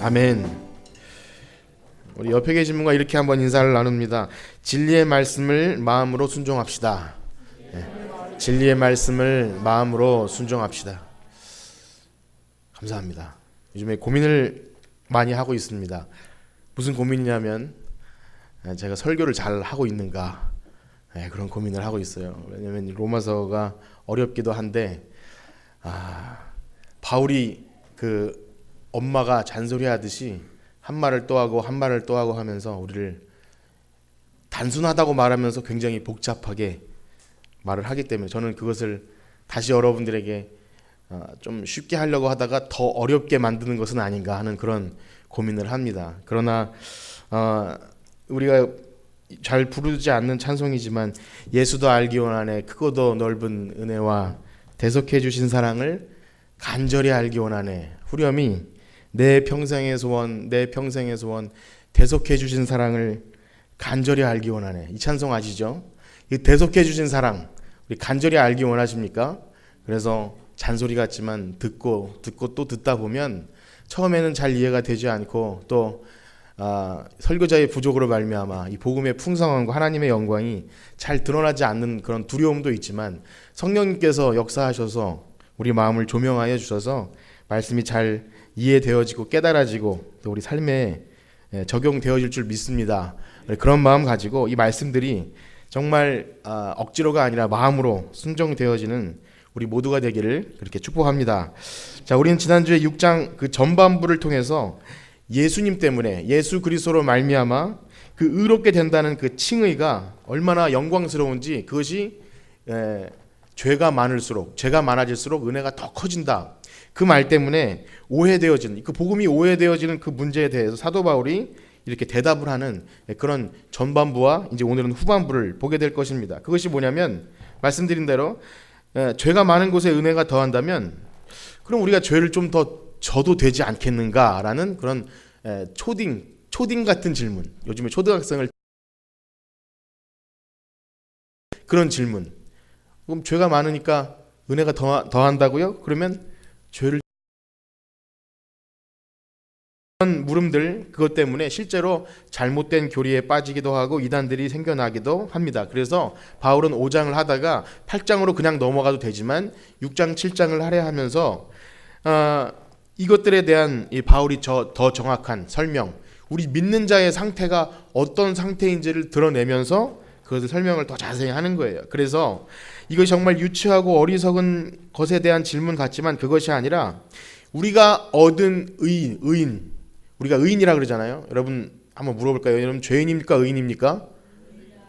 아멘. 우리 옆에 계신 분과 이렇게 한번 인사를 나눕니다. 진리의 말씀을 마음으로 순종합시다. 진리의 말씀을 마음으로 순종합시다. 감사합니다. 요즘에 고민을 많이 하고 있습니다. 무슨 고민이냐면 제가 설교를 잘 하고 있는가, 그런 고민을 하고 있어요. 왜냐하면 로마서가 어렵기도 한데 바울이 그 엄마가 잔소리하듯이 한 말을 또 하고 한 말을 또 하고 하면서 우리를 단순하다고 말하면서 굉장히 복잡하게 말을 하기 때문에 저는 그것을 다시 여러분들에게 좀 쉽게 하려고 하다가 더 어렵게 만드는 것은 아닌가 하는 그런 고민을 합니다. 그러나 우리가 잘 부르지 않는 찬송이지만 예수도 알기 원하네 크고도 넓은 은혜와 대속해 주신 사랑을 간절히 알기 원하네 후렴이 내 평생의 소원 내 평생의 소원 대속해 주신 사랑을 간절히 알기 원하네. 이 찬송 아시죠? 이 대속해 주신 사랑 우리 간절히 알기 원하십니까? 그래서 잔소리 같지만 듣고 또 듣다 보면 처음에는 잘 이해가 되지 않고 또 설교자의 부족으로 말미암아 이 복음의 풍성함과 하나님의 영광이 잘 드러나지 않는 그런 두려움도 있지만 성령님께서 역사하셔서 우리 마음을 조명하여 주셔서 말씀이 잘 이해되어지고 깨달아지고 또 우리 삶에 적용되어질 줄 믿습니다. 그런 마음 가지고 이 말씀들이 정말 억지로가 아니라 마음으로 순종되어지는 우리 모두가 되기를 그렇게 축복합니다. 자, 우리는 지난주에 6장 그 전반부를 통해서 예수님 때문에 예수 그리스도로 말미암아 그 의롭게 된다는 그 칭의가 얼마나 영광스러운지 그것이 죄가 많아질수록 은혜가 더 커진다. 그 말 때문에 오해되어지는 그 복음이 오해되어지는 그 문제에 대해서 사도 바울이 이렇게 대답을 하는 그런 전반부와 이제 오늘은 후반부를 보게 될 것입니다. 그것이 뭐냐면 말씀드린 대로 죄가 많은 곳에 은혜가 더한다면 그럼 우리가 죄를 좀 더 져도 되지 않겠는가라는 그런 초딩 같은 질문. 요즘에 초등학생을 그런 질문. 그럼 죄가 많으니까 은혜가 더한다고요? 그러면 죄를 그런 물음들 그것 때문에 실제로 잘못된 교리에 빠지기도 하고 이단들이 생겨나기도 합니다. 그래서 바울은 5장을 하다가 8장으로 그냥 넘어가도 되지만 6장 7장을 하려 하면서 이것들에 대한 이 바울이 더 정확한 설명 우리 믿는 자의 상태가 어떤 상태인지를 드러내면서 그것을 설명을 더 자세히 하는 거예요. 그래서 이것이 정말 유치하고 어리석은 것에 대한 질문 같지만 그것이 아니라 우리가 얻은 의인 우리가 의인이라 그러잖아요. 여러분 한번 물어볼까요? 여러분 죄인입니까? 의인입니까?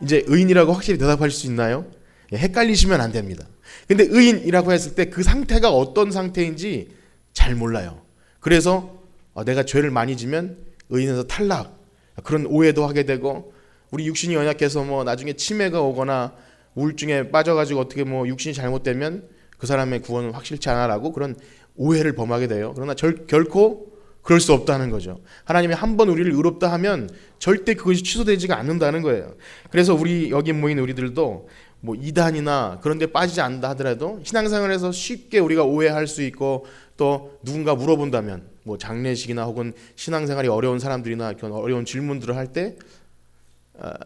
이제 의인이라고 확실히 대답할 수 있나요? 헷갈리시면 안 됩니다. 근데 의인이라고 했을 때 그 상태가 어떤 상태인지 잘 몰라요. 그래서 내가 죄를 많이 지면 의인에서 탈락 그런 오해도 하게 되고 우리 육신이 연약해서 뭐 나중에 치매가 오거나 우울증에 빠져가지고 어떻게 뭐 육신이 잘못되면 그 사람의 구원은 확실치 않아라고 그런 오해를 범하게 돼요. 그러나 결코 그럴 수 없다는 거죠. 하나님이 한번 우리를 의롭다 하면 절대 그것이 취소되지가 않는다는 거예요. 그래서 우리 여기 모인 우리들도 뭐 이단이나 그런 데 빠지지 않는다 하더라도 신앙생활에서 쉽게 우리가 오해할 수 있고 또 누군가 물어본다면 뭐 장례식이나 혹은 신앙생활이 어려운 사람들이나 그런 어려운 질문들을 할 때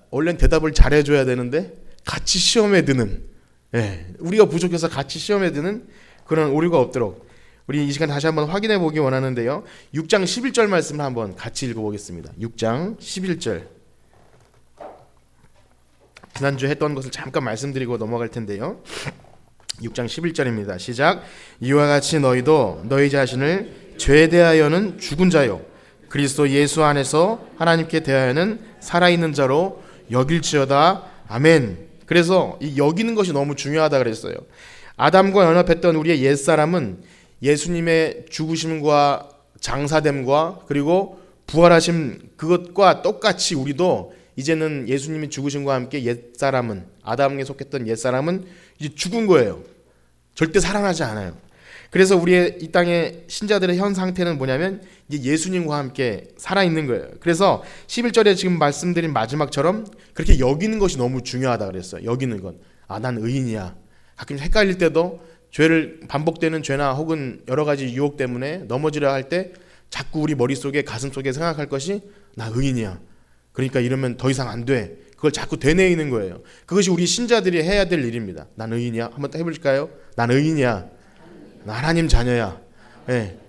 원래는 대답을 잘해줘야 되는데 같이 시험에 드는 우리가 부족해서 같이 시험에 드는 그런 오류가 없도록 우리 이 시간 다시 한번 확인해 보기 원하는데요. 6장 11절 말씀을 한번 같이 읽어보겠습니다. 6장 11절 지난주에 했던 것을 잠깐 말씀드리고 넘어갈 텐데요. 6장 11절입니다. 시작. 이와 같이 너희도 너희 자신을 죄에 대하여는 죽은 자요 그리스도 예수 안에서 하나님께 대하여는 살아있는 자로 여길지어다. 아멘. 그래서 이 여기는 것이 너무 중요하다 그랬어요. 아담과 연합했던 우리의 옛사람은 예수님의 죽으심과 장사됨과 그리고 부활하심 그것과 똑같이 우리도 이제는 예수님이 죽으심과 함께 옛사람은 아담에 속했던 옛사람은 이제 죽은 거예요. 절대 살아나지 않아요. 그래서 우리의 이 땅의 신자들의 현 상태는 뭐냐면 이제 예수님과 함께 살아있는 거예요. 그래서 11절에 지금 말씀드린 마지막처럼 그렇게 여기는 것이 너무 중요하다 그랬어요. 여기는 건 난 의인이야. 가끔 헷갈릴 때도 죄를 반복되는 죄나 혹은 여러 가지 유혹 때문에 넘어지려 할 때 자꾸 우리 머릿속에 가슴속에 생각할 것이 나 의인이야. 그러니까 이러면 더 이상 안 돼. 그걸 자꾸 되뇌이는 거예요. 그것이 우리 신자들이 해야 될 일입니다. 난 의인이야. 한번 해볼까요? 난 의인이야. 나 하나님 자녀야. 네.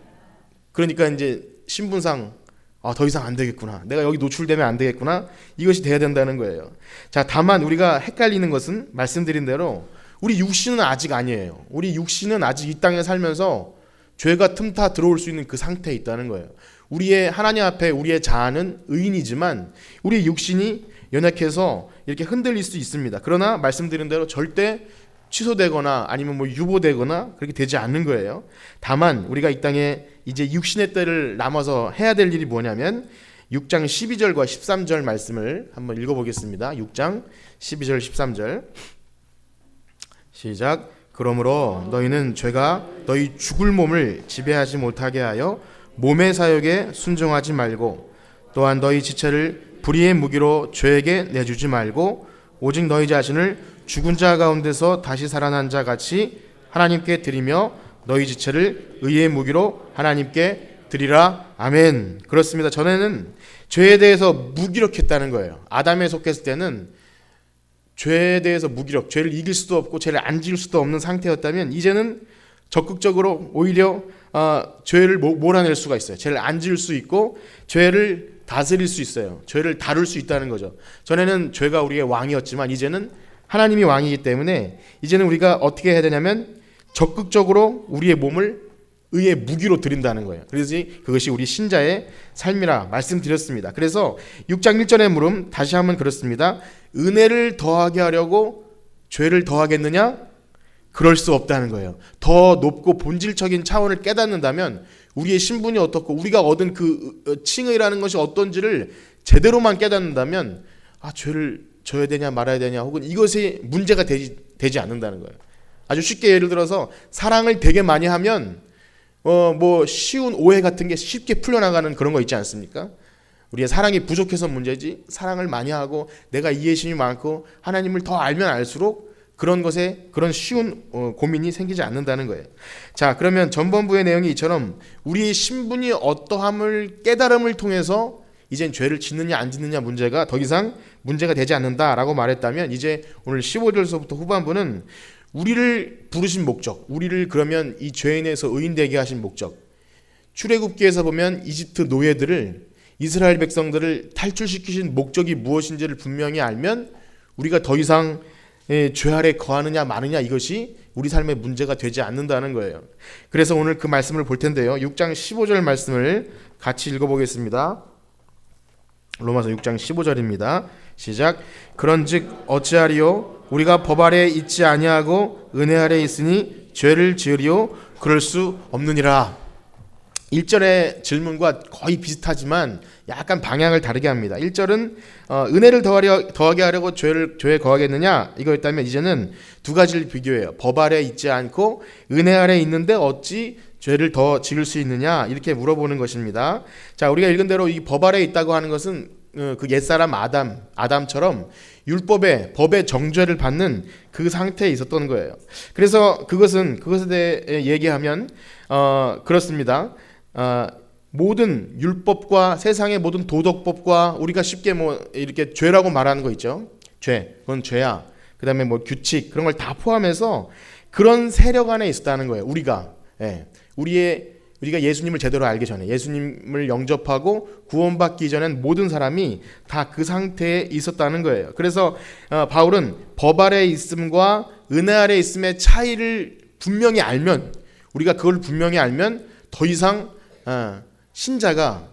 그러니까 이제 신분상 더 이상 안 되겠구나. 내가 여기 노출되면 안 되겠구나. 이것이 돼야 된다는 거예요. 자, 다만 우리가 헷갈리는 것은 말씀드린 대로 우리 육신은 아직 아니에요. 우리 육신은 아직 이 땅에 살면서 죄가 틈타 들어올 수 있는 그 상태에 있다는 거예요. 우리의 하나님 앞에 우리의 자아는 의인이지만 우리 육신이 연약해서 이렇게 흔들릴 수 있습니다. 그러나 말씀드린 대로 절대 취소되거나 아니면 뭐 유보되거나 그렇게 되지 않는 거예요. 다만 우리가 이 땅에 이제 육신의 때를 남아서 해야 될 일이 뭐냐면 6장 12절과 13절 말씀을 한번 읽어보겠습니다. 6장 12절 13절 시작. 그러므로 너희는 죄가 너희 죽을 몸을 지배하지 못하게 하여 몸의 사욕에 순종하지 말고 또한 너희 지체를 불의의 무기로 죄에게 내주지 말고 오직 너희 자신을 죽은 자 가운데서 다시 살아난 자 같이 하나님께 드리며 너희 지체를 의의 무기로 하나님께 드리라. 아멘. 그렇습니다. 전에는 죄에 대해서 무기력했다는 거예요. 아담에 속했을 때는 죄에 대해서 무기력, 죄를 이길 수도 없고 죄를 안 지을 수도 없는 상태였다면 이제는 적극적으로 오히려 죄를 몰아낼 수가 있어요. 죄를 안 지을 수 있고 죄를 다스릴 수 있어요. 죄를 다룰 수 있다는 거죠. 전에는 죄가 우리의 왕이었지만 이제는 하나님이 왕이기 때문에 이제는 우리가 어떻게 해야 되냐면 적극적으로 우리의 몸을 의의 무기로 드린다는 거예요. 그래서 그것이 우리 신자의 삶이라 말씀드렸습니다. 그래서 6장 1절의 물음 다시 한번 그렇습니다. 은혜를 더하게 하려고 죄를 더하겠느냐? 그럴 수 없다는 거예요. 더 높고 본질적인 차원을 깨닫는다면 우리의 신분이 어떻고 우리가 얻은 그 칭의라는 것이 어떤지를 제대로만 깨닫는다면 죄를 져야 되냐 말아야 되냐 혹은 이것이 문제가 되지 않는다는 거예요. 아주 쉽게 예를 들어서 사랑을 되게 많이 하면 뭐 쉬운 오해 같은 게 쉽게 풀려나가는 그런 거 있지 않습니까? 우리의 사랑이 부족해서 문제지 사랑을 많이 하고 내가 이해심이 많고 하나님을 더 알면 알수록 그런 것에 그런 쉬운 고민이 생기지 않는다는 거예요. 자, 그러면 전번부의 내용이 이처럼 우리의 신분이 어떠함을 깨달음을 통해서 이젠 죄를 짓느냐 안 짓느냐 문제가 더 이상 문제가 되지 않는다라고 말했다면 이제 오늘 15절서부터 후반부는 우리를 부르신 목적, 우리를 그러면 이 죄인에서 의인되게 하신 목적, 출애굽기에서 보면 이집트 노예들을 이스라엘 백성들을 탈출시키신 목적이 무엇인지를 분명히 알면 우리가 더 이상 죄 아래 거하느냐 마느냐 이것이 우리 삶의 문제가 되지 않는다는 거예요. 그래서 오늘 그 말씀을 볼 텐데요. 6장 15절 말씀을 같이 읽어보겠습니다. 로마서 6장 15절입니다. 시작. 그런즉 어찌하리요? 우리가 법 아래 있지 아니하고 은혜 아래 있으니 죄를 지으리요? 그럴 수 없느니라. 1절의 질문과 거의 비슷하지만 약간 방향을 다르게 합니다. 1절은 은혜를 더하게 하려고 죄에 거하겠느냐 이거였다면 이제는 두 가지를 비교해요. 법 아래 있지 않고 은혜 아래 있는데 어찌 죄를 더 지을 수 있느냐 이렇게 물어보는 것입니다. 자, 우리가 읽은 대로 이 법 아래 있다고 하는 것은 그 옛사람 아담처럼 법의 정죄를 받는 그 상태에 있었던 거예요. 그래서 그것에 대해 얘기하면 그렇습니다. 모든 율법과 세상의 모든 도덕법과 우리가 쉽게 뭐 이렇게 죄라고 말하는 거 있죠. 그건 죄야. 그다음에 뭐 규칙 그런 걸 다 포함해서 그런 세력 안에 있었다는 거예요. 우리가 예수님을 제대로 알기 전에 예수님을 영접하고 구원받기 전엔 모든 사람이 다 그 상태에 있었다는 거예요. 그래서 바울은 법 아래 있음과 은혜 아래 있음의 차이를 분명히 알면 우리가 그걸 분명히 알면 더 이상 신자가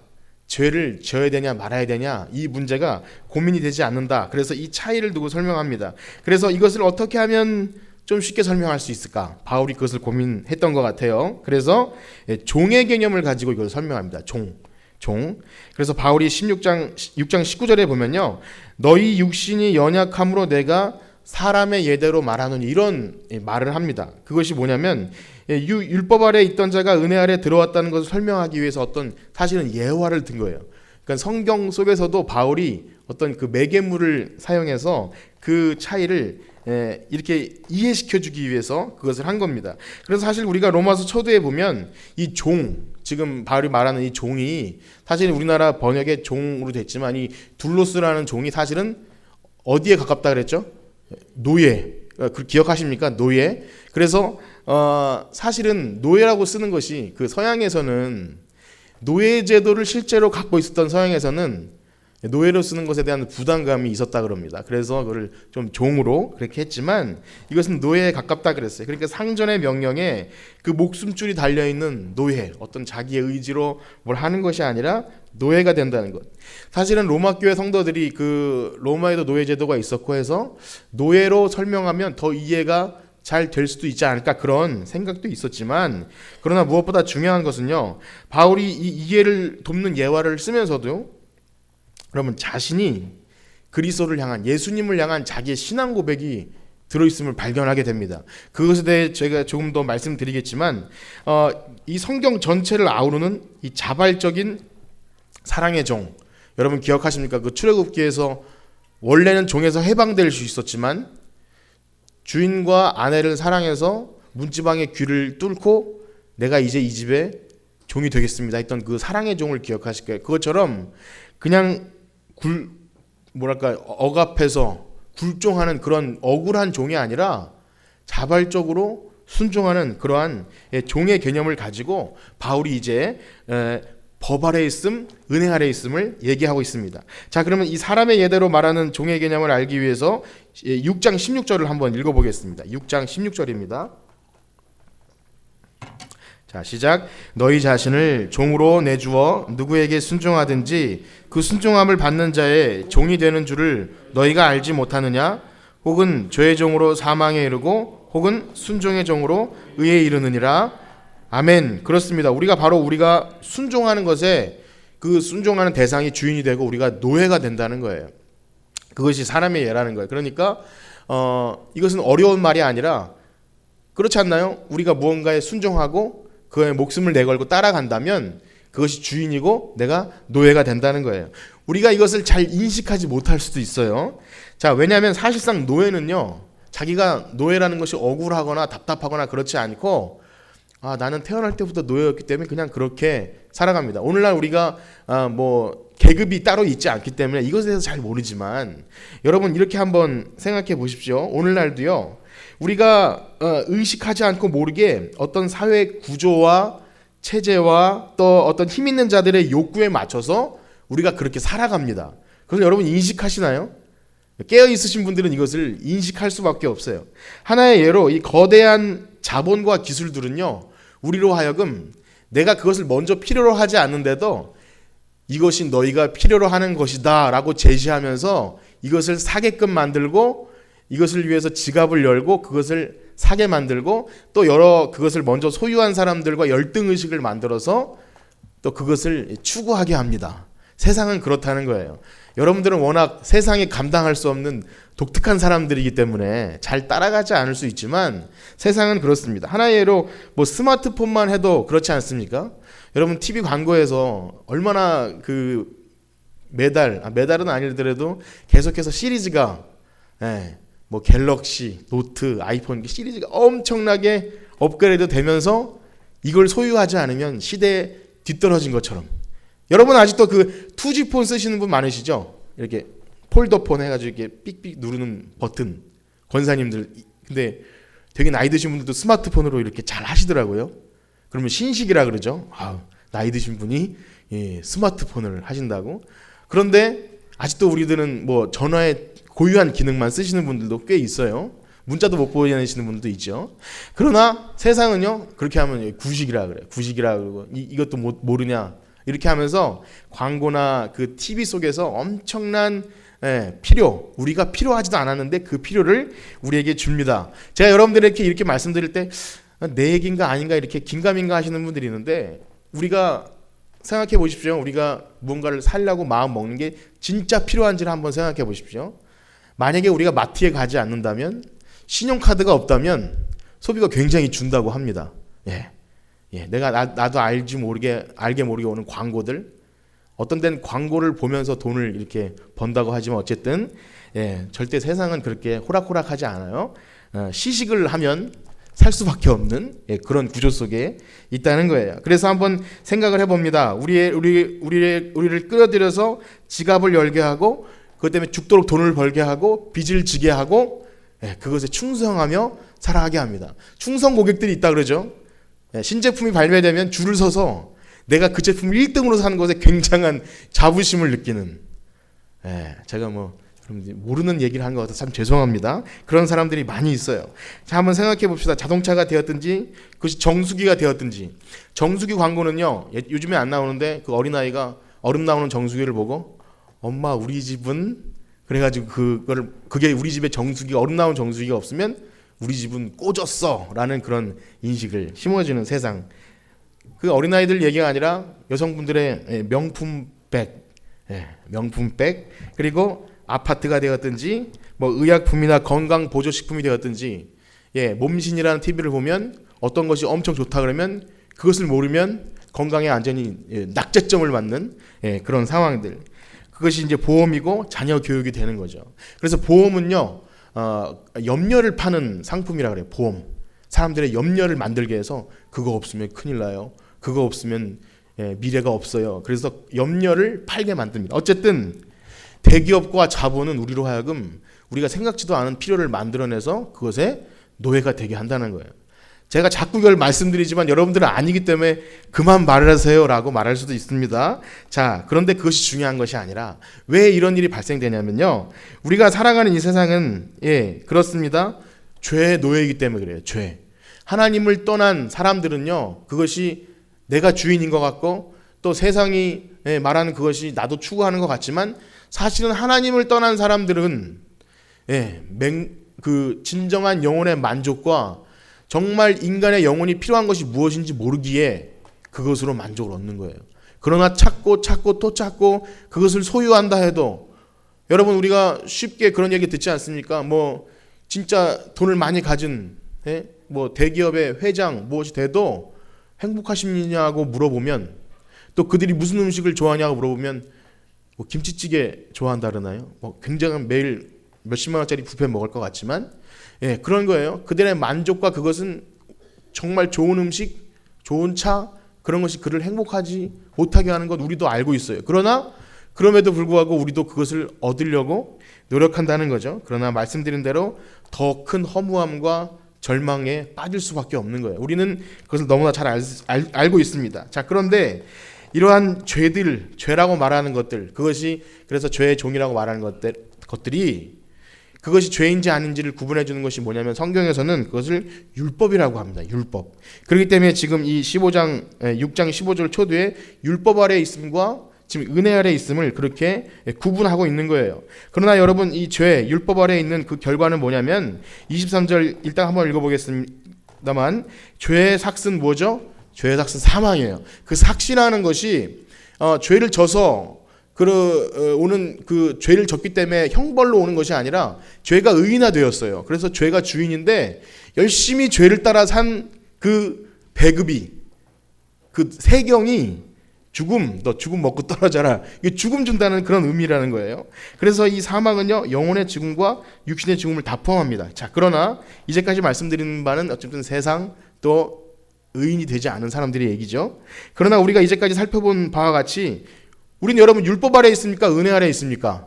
죄를 지어야 되냐 말아야 되냐 이 문제가 고민이 되지 않는다. 그래서 이 차이를 두고 설명합니다. 그래서 이것을 어떻게 하면 좀 쉽게 설명할 수 있을까? 바울이 그것을 고민했던 것 같아요. 그래서 종의 개념을 가지고 이걸 설명합니다. 종. 그래서 바울이 6장 19절에 보면요. 너희 육신이 연약함으로 내가 사람의 예대로 말하노니 이런 말을 합니다. 그것이 뭐냐면 율법 아래 있던 자가 은혜 아래 들어왔다는 것을 설명하기 위해서 어떤 사실은 예화를 든 거예요. 그러니까 성경 속에서도 바울이 어떤 그 매개물을 사용해서 그 차이를 이렇게 이해시켜주기 위해서 그것을 한 겁니다. 그래서 사실 우리가 로마서 초도에 보면 이 지금 바울이 말하는 이 종이 사실 우리나라 번역에 종으로 됐지만 이 둘로스라는 종이 사실은 어디에 가깝다 그랬죠? 노예. 기억하십니까? 노예. 그래서 사실은 노예라고 쓰는 것이 그 서양에서는 노예 제도를 실제로 갖고 있었던 서양에서는 노예로 쓰는 것에 대한 부담감이 있었다 그럽니다. 그래서 그걸 좀 종으로 그렇게 했지만 이것은 노예에 가깝다 그랬어요. 그러니까 상전의 명령에 그 목숨줄이 달려 있는 노예, 어떤 자기의 의지로 뭘 하는 것이 아니라 노예가 된다는 것. 사실은 로마 교회 성도들이 그 로마에도 노예 제도가 있었고 해서 노예로 설명하면 더 이해가 잘 될 수도 있지 않을까 그런 생각도 있었지만, 그러나 무엇보다 중요한 것은요, 바울이 이 이해를 돕는 예화를 쓰면서도 그러면 자신이 그리스도를 향한, 예수님을 향한 자기의 신앙 고백이 들어있음을 발견하게 됩니다. 그것에 대해 제가 조금 더 말씀드리겠지만 이 성경 전체를 아우르는 이 자발적인 사랑의 종, 여러분 기억하십니까? 그 출애굽기에서 원래는 종에서 해방될 수 있었지만 주인과 아내를 사랑해서 문지방의 귀를 뚫고 내가 이제 이 집의 종이 되겠습니다 했던 그 사랑의 종을 기억하실 거예요. 그것처럼 그냥 억압해서 굴종하는 그런 억울한 종이 아니라 자발적으로 순종하는 그러한 종의 개념을 가지고 바울이 이제 법 아래 있음, 은혜 아래 있음을 얘기하고 있습니다. 자, 그러면 이 사람의 예대로 말하는 종의 개념을 알기 위해서 6장 16절을 한번 읽어보겠습니다. 6장 16절입니다. 자, 시작. 너희 자신을 종으로 내주어 누구에게 순종하든지 그 순종함을 받는 자의 종이 되는 줄을 너희가 알지 못하느냐? 혹은 죄의 종으로 사망에 이르고 혹은 순종의 종으로 의에 이르느니라. 아멘. 그렇습니다. 우리가 순종하는 것에 그 순종하는 대상이 주인이 되고 우리가 노예가 된다는 거예요. 그것이 사람의 예라는 거예요. 그러니까 이것은 어려운 말이 아니라, 그렇지 않나요? 우리가 무언가에 순종하고 그의 목숨을 내걸고 따라간다면 그것이 주인이고 내가 노예가 된다는 거예요. 우리가 이것을 잘 인식하지 못할 수도 있어요. 자, 왜냐하면 사실상 노예는요, 자기가 노예라는 것이 억울하거나 답답하거나 그렇지 않고 나는 태어날 때부터 노예였기 때문에 그냥 그렇게 살아갑니다. 오늘날 우리가 계급이 따로 있지 않기 때문에 이것에 대해서 잘 모르지만 여러분 이렇게 한번 생각해 보십시오. 오늘날도요, 우리가 의식하지 않고 모르게 어떤 사회 구조와 체제와 또 어떤 힘 있는 자들의 욕구에 맞춰서 우리가 그렇게 살아갑니다. 그래서 여러분 인식하시나요? 깨어 있으신 분들은 이것을 인식할 수밖에 없어요. 하나의 예로 이 거대한 자본과 기술들은요, 우리로 하여금 내가 그것을 먼저 필요로 하지 않는데도 이것이 너희가 필요로 하는 것이다 라고 제시하면서 이것을 사게끔 만들고, 이것을 위해서 지갑을 열고 그것을 사게 만들고, 또 그것을 먼저 소유한 사람들과 열등의식을 만들어서 또 그것을 추구하게 합니다. 세상은 그렇다는 거예요. 여러분들은 워낙 세상에 감당할 수 없는 독특한 사람들이기 때문에 잘 따라가지 않을 수 있지만 세상은 그렇습니다. 하나의 예로 스마트폰만 해도 그렇지 않습니까? 여러분 TV 광고에서 얼마나 매달은 아니더라도 계속해서 시리즈가 갤럭시, 노트, 아이폰 시리즈가 엄청나게 업그레이드 되면서 이걸 소유하지 않으면 시대에 뒤떨어진 것처럼. 여러분 아직도 그 2G폰 쓰시는 분 많으시죠? 이렇게 폴더폰 해가지고 이렇게 삑삑 누르는 버튼, 권사님들. 근데 되게 나이 드신 분들도 스마트폰으로 이렇게 잘 하시더라고요. 그러면 신식이라 그러죠. 나이 드신 분이 스마트폰을 하신다고. 그런데 아직도 우리들은 전화에 고유한 기능만 쓰시는 분들도 꽤 있어요. 문자도 못 보내시는 분들도 있죠. 그러나 세상은요, 그렇게 하면 구식이라 그래요. 구식이라 그러고 이것도 모르냐 이렇게 하면서 광고나 그 TV 속에서 엄청난 우리가 필요하지도 않았는데 그 필요를 우리에게 줍니다. 제가 여러분들에게 이렇게 말씀드릴 때 내 얘기인가 아닌가 이렇게 긴가민가 하시는 분들이 있는데, 우리가 생각해 보십시오. 우리가 무언가를 살려고 마음 먹는 게 진짜 필요한지를 한번 생각해 보십시오. 만약에 우리가 마트에 가지 않는다면, 신용카드가 없다면 소비가 굉장히 준다고 합니다. 나도 알게 모르게 오는 광고들, 어떤 데는 광고를 보면서 돈을 이렇게 번다고 하지만 어쨌든 절대 세상은 그렇게 호락호락하지 않아요. 시식을 하면 살 수밖에 없는 그런 구조 속에 있다는 거예요. 그래서 한번 생각을 해봅니다. 우리를 끌어들여서 지갑을 열게 하고 그것 때문에 죽도록 돈을 벌게 하고 빚을 지게 하고 그것에 충성하며 살아가게 합니다. 충성 고객들이 있다 그러죠. 신제품이 발매되면 줄을 서서 내가 그 제품을 1등으로 사는 것에 굉장한 자부심을 느끼는, 제가 뭐 모르는 얘기를 한 것 같아서 참 죄송합니다. 그런 사람들이 많이 있어요. 자, 한번 생각해 봅시다. 자동차가 되었든지 그것이 정수기가 되었든지. 정수기 광고는요, 요즘에 안 나오는데 그 어린아이가 얼음 나오는 정수기를 보고 엄마 우리 집은, 그래가지고 그게 우리 집에 정수기가, 얼음 나오는 정수기가 없으면 우리 집은 꼬졌어 라는 그런 인식을 심어주는 세상. 그 어린아이들 얘기가 아니라 여성분들의 명품백, 명품백, 그리고 아파트가 되었든지 뭐 의약품이나 건강 보조식품이 되었든지, 몸신이라는 TV를 보면 어떤 것이 엄청 좋다 그러면 그것을 모르면 건강에 완전히 낙제점을 맞는 그런 상황들. 그것이 이제 보험이고 자녀 교육이 되는 거죠. 그래서 보험은요, 염려를 파는 상품이라 그래요. 보험. 사람들의 염려를 만들게 해서 그거 없으면 큰일 나요. 그거 없으면 미래가 없어요. 그래서 염려를 팔게 만듭니다. 어쨌든 대기업과 자본은 우리로 하여금 우리가 생각지도 않은 필요를 만들어내서 그것에 노예가 되게 한다는 거예요. 제가 자꾸 이걸 말씀드리지만 여러분들은 아니기 때문에 그만 말을 하세요 라고 말할 수도 있습니다. 자, 그런데 그것이 중요한 것이 아니라 왜 이런 일이 발생되냐면요, 우리가 살아가는 이 세상은 그렇습니다. 죄의 노예이기 때문에 그래요. 죄. 하나님을 떠난 사람들은요, 그것이 내가 주인인 것 같고 또 세상이 말하는 그것이 나도 추구하는 것 같지만 사실은 하나님을 떠난 사람들은 그 진정한 영혼의 만족과 정말 인간의 영혼이 필요한 것이 무엇인지 모르기에 그것으로 만족을 얻는 거예요. 그러나 찾고 또 찾고 그것을 소유한다 해도, 여러분 우리가 쉽게 그런 얘기 듣지 않습니까? 뭐 진짜 돈을 많이 가진 뭐 대기업의 회장 무엇이 돼도 행복하시냐고 물어보면, 또 그들이 무슨 음식을 좋아하냐고 물어보면 뭐 김치찌개 좋아한다 그러나요? 뭐 굉장한 매일 몇십만 원짜리 뷔페 먹을 것 같지만 그런 거예요. 그들의 만족과 그것은 정말 좋은 음식, 좋은 차, 그런 것이 그를 행복하지 못하게 하는 것 우리도 알고 있어요. 그러나 그럼에도 불구하고 우리도 그것을 얻으려고 노력한다는 거죠. 그러나 말씀드린 대로 더 큰 허무함과 절망에 빠질 수밖에 없는 거예요. 우리는 그것을 너무나 잘 알고 있습니다. 자, 그런데 이러한 죄라고 말하는 것들, 그것이 그래서 죄의 종이라고 말하는 것들이 그것이 죄인지 아닌지를 구분해 주는 것이 뭐냐면 성경에서는 그것을 율법이라고 합니다. 율법. 그렇기 때문에 지금 이 6장 15절 초두에 율법 아래 있음과 지금 은혜 아래 있음을 그렇게 구분하고 있는 거예요. 그러나 여러분, 이 죄, 율법 아래 있는 그 결과는 뭐냐면 23절 일단 한번 읽어보겠습니다만, 죄의 삭은 뭐죠? 죄의 삭은 사망이에요. 그 삭이라는 것이 죄를 져서 오는 그 죄를 졌기 때문에 형벌로 오는 것이 아니라 죄가 의인화되었어요. 그래서 죄가 주인인데 열심히 죄를 따라 산 그 배급이, 그 세경이 너 죽음 먹고 떨어져라, 이게 죽음 준다는 그런 의미라는 거예요. 그래서 이 사망은요, 영혼의 죽음과 육신의 죽음을 다 포함합니다. 자, 그러나 이제까지 말씀드린 바는 어쨌든 세상 또 의인이 되지 않은 사람들의 얘기죠. 그러나 우리가 이제까지 살펴본 바와 같이 우리는 여러분 율법 아래 있습니까? 은혜 아래 있습니까?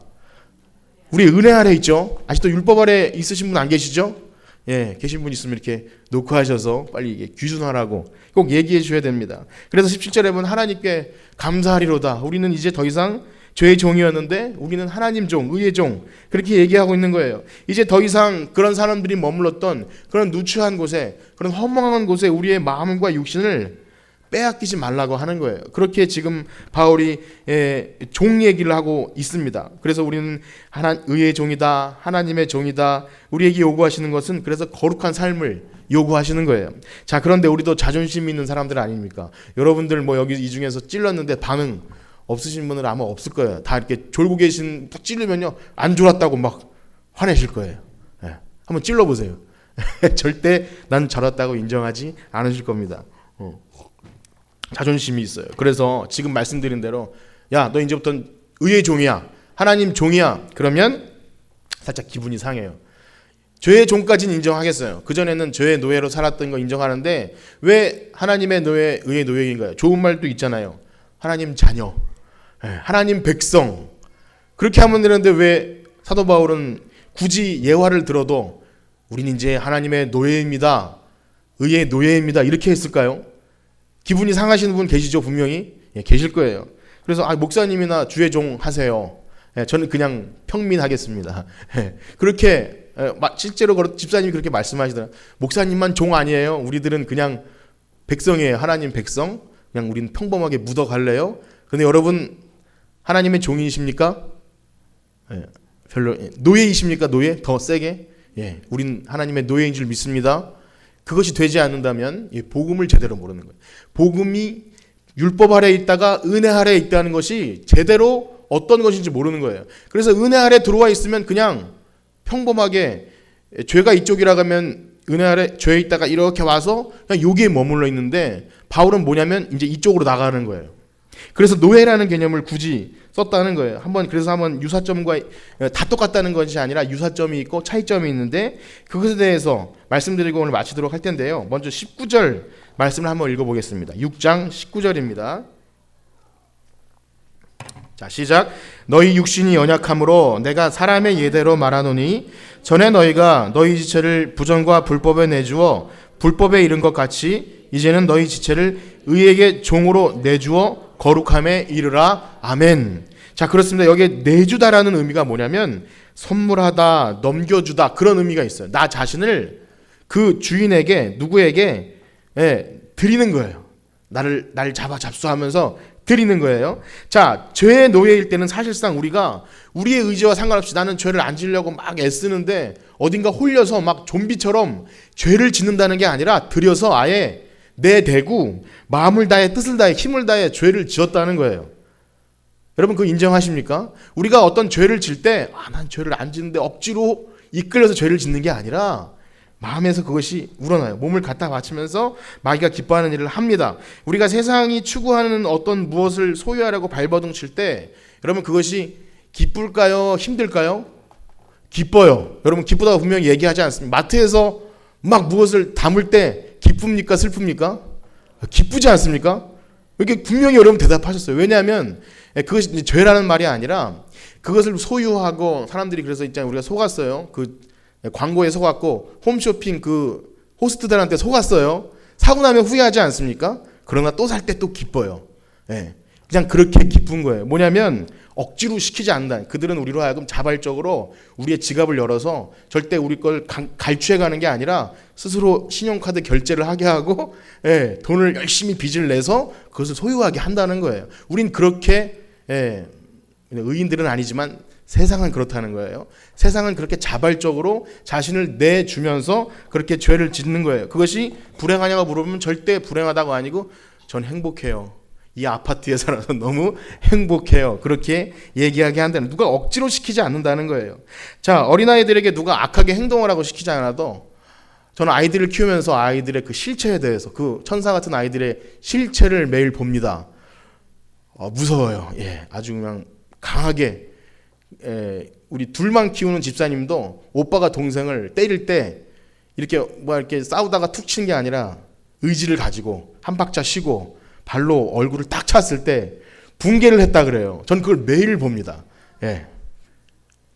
우리 은혜 아래 있죠. 아직도 율법 아래 있으신 분 안 계시죠? 계신 분 있으면 이렇게 녹화하셔서 빨리 이게 귀순하라고 꼭 얘기해 주셔야 됩니다. 그래서 17절에 보면 하나님께 감사하리로다. 우리는 이제 더 이상 죄의 종이었는데 우리는 하나님 종, 의의 종, 그렇게 얘기하고 있는 거예요. 이제 더 이상 그런 사람들이 머물렀던 그런 누추한 곳에, 그런 허망한 곳에 우리의 마음과 육신을 빼앗기지 말라고 하는 거예요. 그렇게 지금 바울이 종 얘기를 하고 있습니다. 그래서 우리는 의의 종이다, 하나님의 종이다. 우리에게 요구하시는 것은 그래서 거룩한 삶을 요구하시는 거예요. 자, 그런데 우리도 자존심 있는 사람들 아닙니까? 여러분들 뭐 여기 이 중에서 찔렀는데 반응 없으신 분은 아마 없을 거예요. 다 이렇게 졸고 계신, 딱 찔르면요 안 졸았다고 막 화내실 거예요. 한번 찔러보세요. 절대 난 졸았다고 인정하지 않으실 겁니다. 자존심이 있어요. 그래서 지금 말씀드린 대로 야, 너 이제부터 의의 종이야. 하나님 종이야. 그러면 살짝 기분이 상해요. 죄의 종까지는 인정하겠어요. 그전에는 죄의 노예로 살았던 거 인정하는데 왜 하나님의 노예, 의의 노예인가요? 좋은 말도 있잖아요. 하나님 자녀, 하나님 백성. 그렇게 하면 되는데 왜 사도 바울은 굳이 예화를 들어도 우린 이제 하나님의 노예입니다. 의의 노예입니다. 이렇게 했을까요? 기분이 상하시는 분 계시죠? 분명히 계실 거예요. 그래서 목사님이나 주의 종 하세요. 저는 그냥 평민하겠습니다. 그렇게 실제로 집사님이 그렇게 말씀하시더라고요. 목사님만 종 아니에요. 우리들은 그냥 백성이에요. 하나님 백성. 그냥 우리는 평범하게 묻어갈래요. 근데 여러분 하나님의 종이십니까? 별로. 노예이십니까? 노예? 더 세게? 우린 하나님의 노예인 줄 믿습니다. 그것이 되지 않는다면 복음을 제대로 모르는 거예요. 복음이 율법 아래에 있다가 은혜 아래에 있다는 것이 제대로 어떤 것인지 모르는 거예요. 그래서 은혜 아래 들어와 있으면 그냥 평범하게 죄가 이쪽이라고 하면 은혜 아래 죄에 있다가 이렇게 와서 그냥 여기에 머물러 있는데 바울은 뭐냐면 이제 이쪽으로 나가는 거예요. 그래서 노예라는 개념을 굳이 썼다는 거예요. 그래서 한번 유사점과 다 똑같다는 것이 아니라 유사점이 있고 차이점이 있는데 그것에 대해서 말씀드리고 오늘 마치도록 할 텐데요. 먼저 19절 말씀을 한번 읽어보겠습니다. 6장 19절입니다. 자, 시작. 너희 육신이 연약함으로 내가 사람의 예대로 말하노니 전에 너희가 너희 지체를 부정과 불법에 내주어 불법에 이른 것 같이 이제는 너희 지체를 의에게 종으로 내주어 거룩함에 이르라. 아멘. 자, 그렇습니다. 여기에 내주다라는 의미가 뭐냐면 선물하다, 넘겨주다 그런 의미가 있어요. 나 자신을 그 주인에게 누구에게 드리는 거예요. 날 잡아 잡수하면서 드리는 거예요. 자, 죄의 노예일 때는 사실상 우리가 우리의 의지와 상관없이 나는 죄를 안 지으려고 막 애쓰는데 어딘가 홀려서 막 좀비처럼 죄를 짓는다는 게 아니라 들여서 아예 내대고 마음을 다해 뜻을 다해 힘을 다해 죄를 지었다는 거예요. 여러분 그거 인정하십니까? 우리가 어떤 죄를 질 때 난 죄를 안 짓는데 억지로 이끌려서 죄를 짓는 게 아니라 마음에서 그것이 우러나요. 몸을 갖다 바치면서 마귀가 기뻐하는 일을 합니다. 우리가 세상이 추구하는 어떤 무엇을 소유하려고 발버둥 칠 때 여러분 그것이 기쁠까요? 힘들까요? 기뻐요. 여러분 기쁘다고 분명히 얘기하지 않습니까? 마트에서 막 무엇을 담을 때 기쁩니까? 슬픕니까? 기쁘지 않습니까? 이렇게 분명히 여러분 대답하셨어요. 왜냐하면 그것이 죄라는 말이 아니라 그것을 소유하고 사람들이 그래서 있잖아요. 우리가 속았어요. 그 광고에 속았고 홈쇼핑 그 호스트들한테 속았어요. 사고 나면 후회하지 않습니까? 그러나 또 살 때 또 기뻐요. 그냥 그렇게 기쁜 거예요. 뭐냐면 억지로 시키지 않는다. 그들은 우리로 하여금 자발적으로 우리의 지갑을 열어서 절대 우리 걸 갈취해 가는 게 아니라 스스로 신용카드 결제를 하게 하고 돈을 열심히 빚을 내서 그것을 소유하게 한다는 거예요. 우린 그렇게 의인들은 아니지만 세상은 그렇다는 거예요. 세상은 그렇게 자발적으로 자신을 내주면서 그렇게 죄를 짓는 거예요. 그것이 불행하냐고 물어보면 절대 불행하다고 아니고 전 행복해요. 이 아파트에 살아서 너무 행복해요. 그렇게 얘기하게 한다는, 누가 억지로 시키지 않는다는 거예요. 자, 어린아이들에게 누가 악하게 행동을 하고 시키지 않아도 저는 아이들을 키우면서 아이들의 그 실체에 대해서 그 천사 같은 아이들의 실체를 매일 봅니다. 무서워요. 아주 그냥 강하게. 우리 둘만 키우는 집사님도 오빠가 동생을 때릴 때 이렇게 싸우다가 툭 치는 게 아니라 의지를 가지고 한 박자 쉬고 발로 얼굴을 딱 찼을 때 붕괴를 했다 그래요. 전 그걸 매일 봅니다.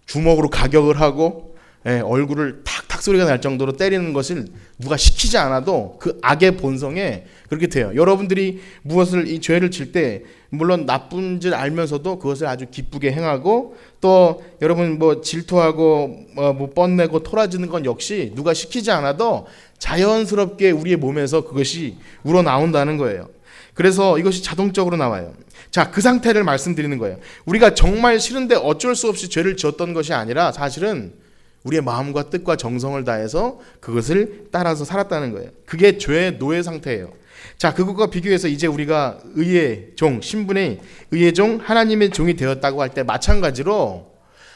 주먹으로 가격을 하고 얼굴을 탁탁 소리가 날 정도로 때리는 것을 누가 시키지 않아도 그 악의 본성에 그렇게 돼요. 여러분들이 무엇을 이 죄를 질 때 물론 나쁜 줄 알면서도 그것을 아주 기쁘게 행하고 또 여러분 뭐 질투하고 뭐 뻔내고 토라지는 건 역시 누가 시키지 않아도 자연스럽게 우리의 몸에서 그것이 우러나온다는 거예요. 그래서 이것이 자동적으로 나와요. 자, 그 상태를 말씀드리는 거예요. 우리가 정말 싫은데 어쩔 수 없이 죄를 지었던 것이 아니라 사실은 우리의 마음과 뜻과 정성을 다해서 그것을 따라서 살았다는 거예요. 그게 죄의 노예 상태예요. 자, 그것과 비교해서 이제 우리가 의의 종, 신분의 의의 종, 하나님의 종이 되었다고 할 때 마찬가지로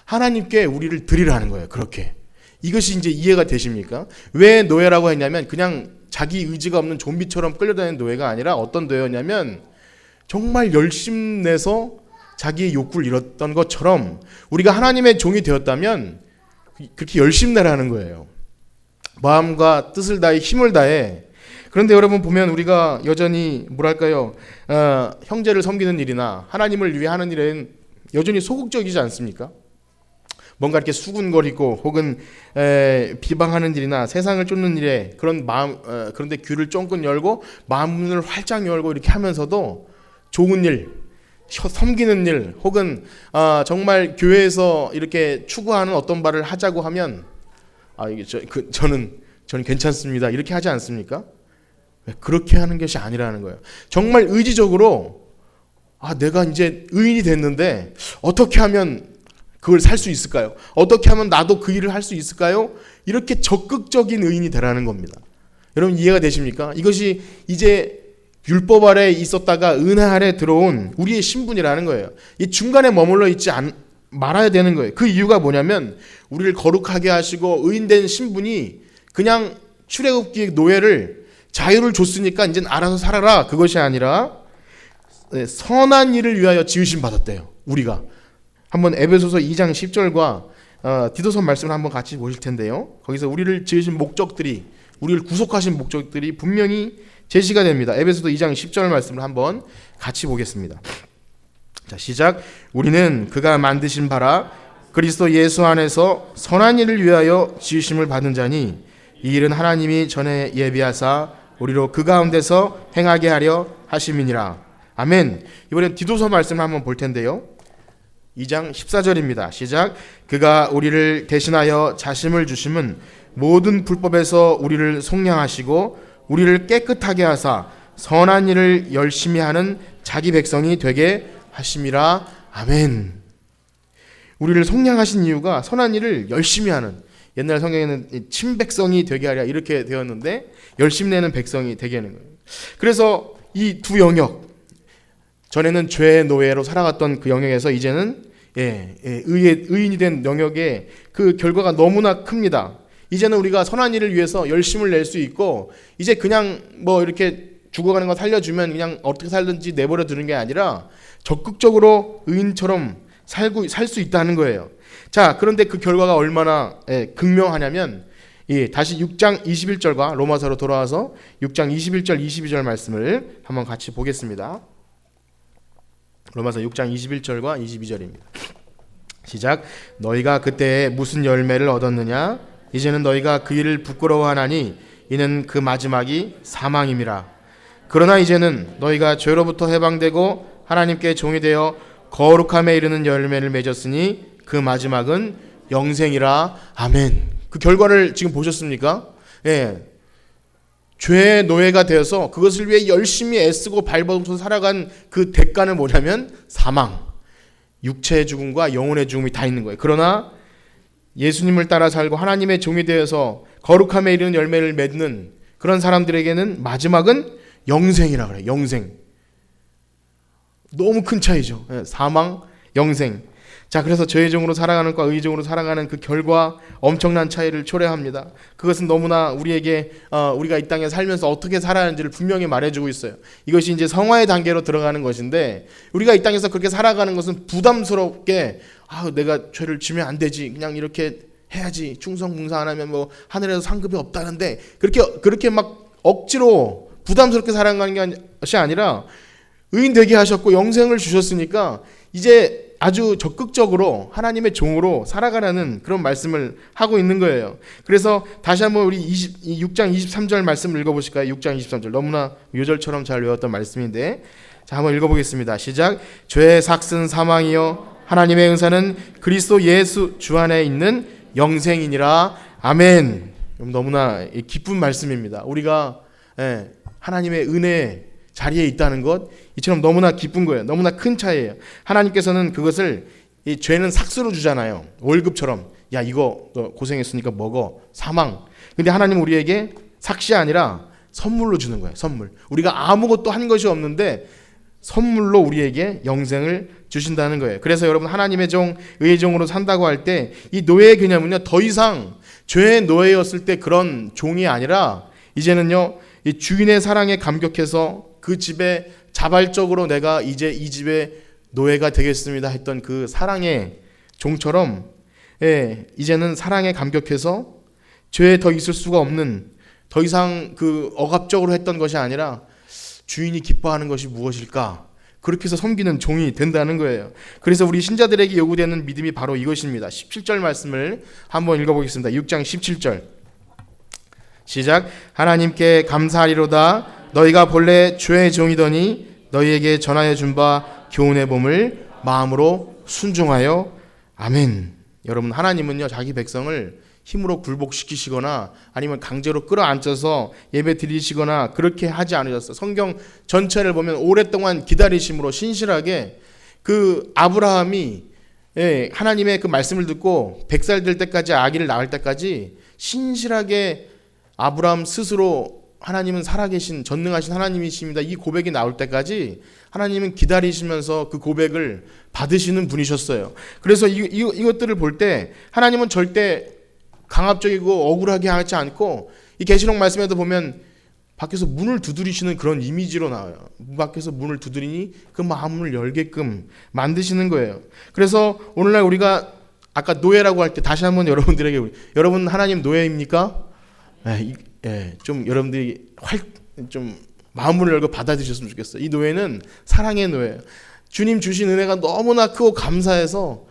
하나님께 우리를 드리라는 거예요. 그렇게. 이것이 이제 이해가 되십니까? 왜 노예라고 했냐면 그냥 자기 의지가 없는 좀비처럼 끌려다니는 노예가 아니라 어떤 노예였냐면 정말 열심내서 자기의 욕구를 잃었던 것처럼 우리가 하나님의 종이 되었다면 그렇게 열심히 내라는 거예요. 마음과 뜻을 다해 힘을 다해. 그런데 여러분 보면 우리가 여전히 뭐랄까요, 형제를 섬기는 일이나 하나님을 위해 하는 일에는 여전히 소극적이지 않습니까? 뭔가 이렇게 수군거리고 혹은 비방하는 일이나 세상을 쫓는 일에 그런 마음, 그런데 귀를 쫑긋 열고 마음문을 활짝 열고 이렇게 하면서도 좋은 일, 섬기는 일 혹은 정말 교회에서 이렇게 추구하는 어떤 바를 하자고 하면 이게 저는 괜찮습니다 이렇게 하지 않습니까? 그렇게 하는 것이 아니라는 거예요. 정말 의지적으로 내가 이제 의인이 됐는데 어떻게 하면 그걸 살 수 있을까요? 어떻게 하면 나도 그 일을 할 수 있을까요? 이렇게 적극적인 의인이 되라는 겁니다. 여러분 이해가 되십니까? 이것이 이제 율법 아래 있었다가 은혜 아래 들어온 우리의 신분이라는 거예요. 이 중간에 머물러 있지 말아야 되는 거예요. 그 이유가 뭐냐면 우리를 거룩하게 하시고 의인된 신분이 그냥 출애굽기 노예를 자유를 줬으니까 이제 알아서 살아라 그것이 아니라 선한 일을 위하여 지으심 받았대요. 우리가 한번 에베소서 2장 10절과 디도서 말씀을 한번 같이 보실 텐데요. 거기서 우리를 지으신 목적들이 우리를 구속하신 목적들이 분명히 제시가 됩니다. 에베소서 2장 10절 말씀을 한번 같이 보겠습니다. 자, 시작. 우리는 그가 만드신 바라 그리스도 예수 안에서 선한 일을 위하여 지으심을 받은 자니 이 일은 하나님이 전에 예비하사 우리로 그 가운데서 행하게 하려 하심이니라. 아멘. 이번엔 디도서 말씀을 한번 볼 텐데요. 2장 14절입니다. 시작. 그가 우리를 대신하여 자심을 주심은 모든 불법에서 우리를 속량하시고 우리를 깨끗하게 하사 선한 일을 열심히 하는 자기 백성이 되게 하심이라. 아멘. 우리를 속량하신 이유가 선한 일을 열심히 하는, 옛날 성경에는 친백성이 되게 하랴 이렇게 되었는데 열심히 내는 백성이 되게 하는 거예요. 그래서 이 두 영역, 전에는 죄의 노예로 살아갔던 그 영역에서 이제는 의인이 된 영역에 그 결과가 너무나 큽니다. 이제는 우리가 선한 일을 위해서 열심을 낼 수 있고 이제 그냥 뭐 이렇게 죽어가는 거 살려주면 그냥 어떻게 살든지 내버려 두는 게 아니라 적극적으로 의인처럼 살 수 있다는 거예요. 자, 그런데 그 결과가 얼마나 극명하냐면 다시 6장 21절과 로마서로 돌아와서 6장 21절 22절 말씀을 한번 같이 보겠습니다. 로마서 6장 21절과 22절입니다. 시작. 너희가 그때 무슨 열매를 얻었느냐? 이제는 너희가 그 일을 부끄러워하나니 이는 그 마지막이 사망임이라. 그러나 이제는 너희가 죄로부터 해방되고 하나님께 종이 되어 거룩함에 이르는 열매를 맺었으니 그 마지막은 영생이라. 아멘. 그 결과를 지금 보셨습니까? 죄의 노예가 되어서 그것을 위해 열심히 애쓰고 발버둥쳐서 살아간 그 대가는 뭐냐면 사망, 육체의 죽음과 영혼의 죽음이 다 있는 거예요. 그러나 예수님을 따라 살고 하나님의 종이 되어서 거룩함에 이르는 열매를 맺는 그런 사람들에게는 마지막은 영생이라 그래요. 영생. 너무 큰 차이죠. 사망, 영생. 자, 그래서 죄의 종으로 살아가는 것과 의의 종으로 살아가는 그 결과 엄청난 차이를 초래합니다. 그것은 너무나 우리에게 우리가 이 땅에 살면서 어떻게 살아야 하는지를 분명히 말해주고 있어요. 이것이 이제 성화의 단계로 들어가는 것인데 우리가 이 땅에서 그렇게 살아가는 것은 부담스럽게 내가 죄를 지면 안 되지, 그냥 이렇게 해야지, 충성봉사 안 하면 뭐 하늘에서 상급이 없다는데 그렇게 막 억지로 부담스럽게 살아가는 것이 아니라 의인 되게 하셨고 영생을 주셨으니까 이제 아주 적극적으로 하나님의 종으로 살아가라는 그런 말씀을 하고 있는 거예요. 그래서 다시 한번 우리 6장 23절 말씀을 읽어보실까요? 6장 23절 너무나 요절처럼 잘 외웠던 말씀인데 자, 한번 읽어보겠습니다. 시작. 죄의 삭은 사망이요 하나님의 은사는 그리스도 예수 주 안에 있는 영생이니라. 아멘. 너무나 기쁜 말씀입니다. 우리가 하나님의 은혜 자리에 있다는 것, 이처럼 너무나 기쁜 거예요. 너무나 큰 차이예요. 하나님께서는 그것을, 이 죄는 삭스로 주잖아요. 월급처럼. 야, 이거 너 고생했으니까 먹어. 사망. 근데 하나님 우리에게 삭시 아니라 선물로 주는 거예요. 선물. 우리가 아무것도 한 것이 없는데 선물로 우리에게 영생을 주신다는 거예요. 그래서 여러분 하나님의 종, 의의 종으로 산다고 할 때 이 노예의 개념은요, 더 이상 죄의 노예였을 때 그런 종이 아니라 이제는요, 이 주인의 사랑에 감격해서 그 집에 자발적으로 내가 이제 이 집에 노예가 되겠습니다 했던 그 사랑의 종처럼 이제는 사랑에 감격해서 죄에 더 있을 수가 없는, 더 이상 그 억압적으로 했던 것이 아니라 주인이 기뻐하는 것이 무엇일까? 그렇게 해서 섬기는 종이 된다는 거예요. 그래서 우리 신자들에게 요구되는 믿음이 바로 이것입니다. 17절 말씀을 한번 읽어보겠습니다. 6장 17절 시작. 하나님께 감사하리로다. 너희가 본래 죄의 종이더니 너희에게 전하여 준 바 교훈의 봄을 마음으로 순종하여 아멘. 여러분, 하나님은요 자기 백성을 힘으로 굴복시키시거나 아니면 강제로 끌어안쳐서 예배 드리시거나 그렇게 하지 않으셨어요. 성경 전체를 보면 오랫동안 기다리심으로 신실하게 그 아브라함이 하나님의 그 말씀을 듣고 100살 될 때까지 아기를 낳을 때까지 신실하게 아브라함 스스로 하나님은 살아계신 전능하신 하나님이십니다, 이 고백이 나올 때까지 하나님은 기다리시면서 그 고백을 받으시는 분이셨어요. 그래서 이것들을 볼 때 하나님은 절대 강압적이고 억울하게 하지 않고, 이 계시록 말씀에도 보면 밖에서 문을 두드리시는 그런 이미지로 나와요. 밖에서 문을 두드리니 그 마음을 열게끔 만드시는 거예요. 그래서 오늘날 우리가 아까 노예라고 할 때 다시 한번 여러분들에게, 여러분 하나님 노예입니까? 좀 여러분들이 좀 마음을 열고 받아들이셨으면 좋겠어요. 이 노예는 사랑의 노예예요. 주님 주신 은혜가 너무나 크고 감사해서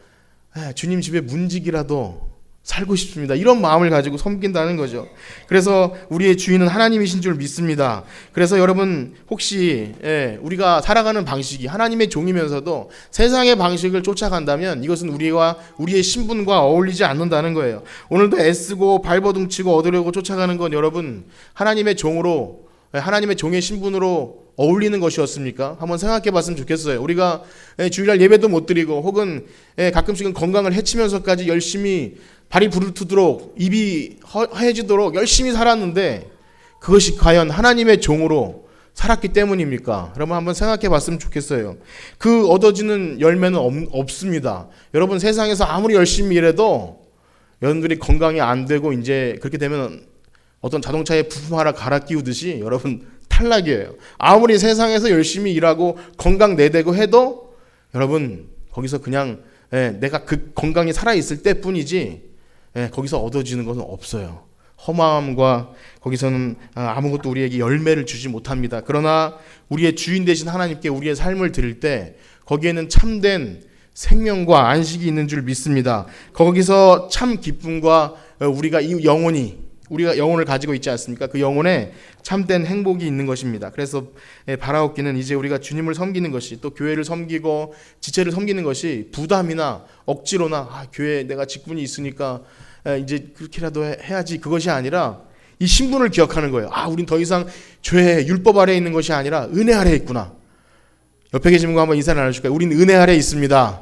주님 집에 문지기라도 살고 싶습니다, 이런 마음을 가지고 섬긴다는 거죠. 그래서 우리의 주인은 하나님이신 줄 믿습니다. 그래서 여러분 혹시 우리가 살아가는 방식이 하나님의 종이면서도 세상의 방식을 쫓아간다면 이것은 우리와 우리의 신분과 어울리지 않는다는 거예요. 오늘도 애쓰고 발버둥치고 얻으려고 쫓아가는 건 여러분 하나님의 종으로, 하나님의 종의 신분으로 어울리는 것이었습니까? 한번 생각해 봤으면 좋겠어요. 우리가 주일날 예배도 못 드리고 혹은 가끔씩은 건강을 해치면서까지 열심히 발이 부르트도록 입이 허해지도록 열심히 살았는데 그것이 과연 하나님의 종으로 살았기 때문입니까? 여러분 한번 생각해 봤으면 좋겠어요. 그 얻어지는 열매는 없습니다. 여러분 세상에서 아무리 열심히 일해도 여러분들이 건강이 안 되고 이제 그렇게 되면 어떤 자동차에 부품 하나 갈아 끼우듯이 여러분 탈락이에요. 아무리 세상에서 열심히 일하고 건강 내대고 해도 여러분 거기서 그냥 내가 그 건강이 살아있을 때뿐이지 거기서 얻어지는 것은 없어요. 허망함과 거기서는 아무것도 우리에게 열매를 주지 못합니다. 그러나 우리의 주인 되신 하나님께 우리의 삶을 드릴 때 거기에는 참된 생명과 안식이 있는 줄 믿습니다. 거기서 참 기쁨과 우리가 영혼을 가지고 있지 않습니까? 그 영혼에 참된 행복이 있는 것입니다. 그래서 바라옵기는 이제 우리가 주님을 섬기는 것이, 또 교회를 섬기고 지체를 섬기는 것이 부담이나 억지로나 교회에 내가 직분이 있으니까 이제 그렇게라도 해야지, 그것이 아니라 이 신분을 기억하는 거예요. 우린 더 이상 죄 율법 아래에 있는 것이 아니라 은혜 아래에 있구나. 옆에 계신 분과 한번 인사를 나누실까요? 우린 은혜 아래에 있습니다.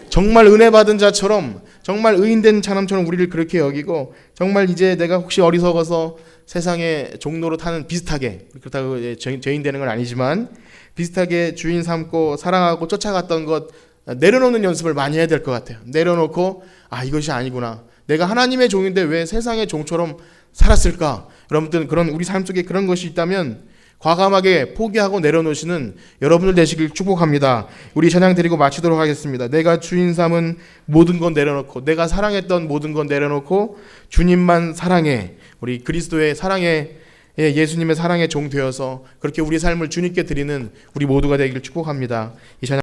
정말 은혜 받은 자처럼, 정말 의인된 사람처럼 우리를 그렇게 여기고, 정말 이제 내가 혹시 어리석어서 세상의 종로로 타는, 비슷하게, 그렇다고 죄인 되는 건 아니지만 비슷하게 주인 삼고 사랑하고 쫓아갔던 것 내려놓는 연습을 많이 해야 될 것 같아요. 내려놓고 이것이 아니구나, 내가 하나님의 종인데 왜 세상의 종처럼 살았을까? 여러분들 그런 우리 삶 속에 그런 것이 있다면 과감하게 포기하고 내려놓으시는 여러분들 되시길 축복합니다. 우리 찬양 드리고 마치도록 하겠습니다. 내가 주인 삼은 모든 건 내려놓고, 내가 사랑했던 모든 건 내려놓고 주님만 사랑해, 우리 그리스도의 사랑에, 예수님의 사랑의 종 되어서 그렇게 우리 삶을 주님께 드리는 우리 모두가 되기를 축복합니다. 이 찬양